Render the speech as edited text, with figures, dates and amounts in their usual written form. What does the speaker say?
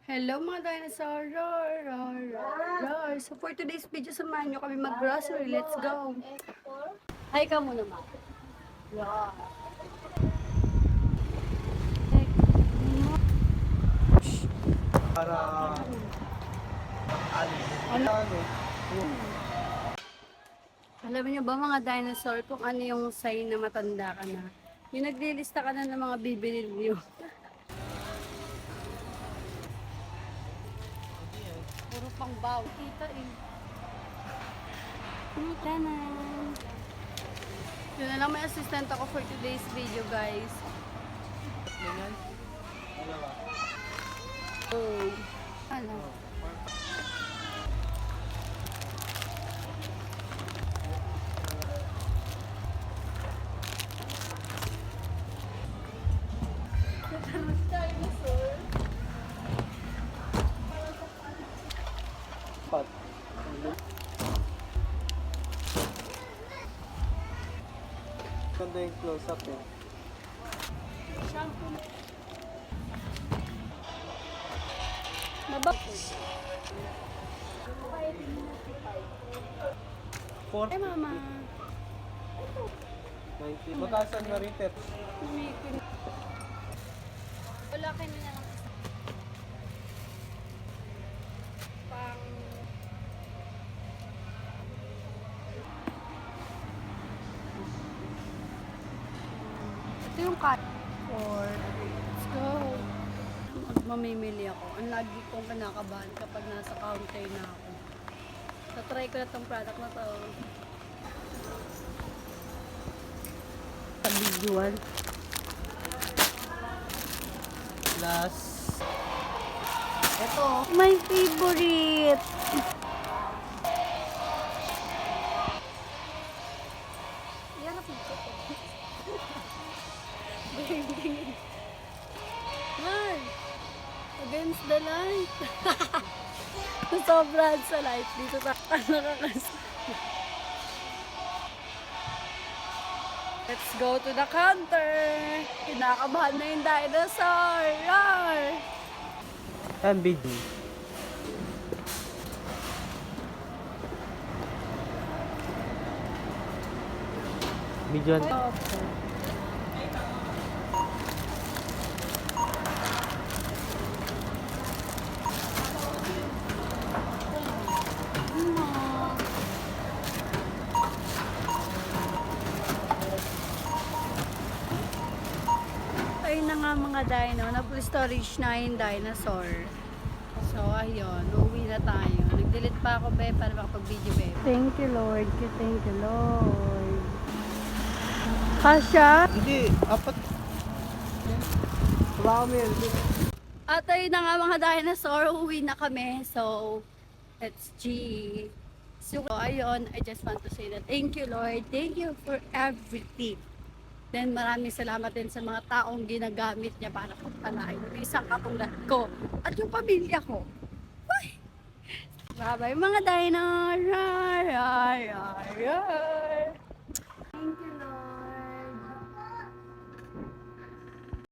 Hello mga dinosaur! Roar, roar, roar, roar. So for today's video, samahan nyo kami mag-grocery. Let's go! Hi ka muna, ma. Roar. Para Ano? Alam niyo ba mga dinosaur kung ano yung sign na matanda ka na? Yung naglilista ka na ng mga bibilin niyo. Puro pang baw. Kita eh. Tanan. Yun na lang may assistant ako for today's video, guys. Oh. Ano? Dinosaur. pat. Ganda yung close-up eh. Shampoo. Mabak. 4, Eh, mama. 90. Matasan na rin, Tet. Umikin. Wala kayo na lang isa. Pang... Ito yung cut. Let's go. Mamimili ako. Ang lagi kong kinakabahan kapag nasa counter na ako. Tatry ko na tong product na to. Sa visual. Last. Ito. My favorite. Yan ang pagkakot. Baby. Man. Against the light. Sobrang sa light. Dito sa nakakas. Let's go to the counter. Kinakabahan na yung dinosaur. Roar! MBD. Median. Ayun na nga mga dino, na-full storage na yung dinosaur. So ayun, uuwi na tayo. Nag-delete pa ako be para makapag-video be. Thank you Lord, thank you Lord. Kasha? Hindi, apat. Wala kami yan. At ayun na nga mga dinosaur, uuwi na kami. So, let's G. So ayun, I just want to say that thank you Lord, thank you for everything. Then maraming salamat din sa mga taong ginagamit niya para pagpalain yung isang katulad ko at yung pamilya ko. Bye! Bye-bye mga dino! Rar, rar, rar, rar.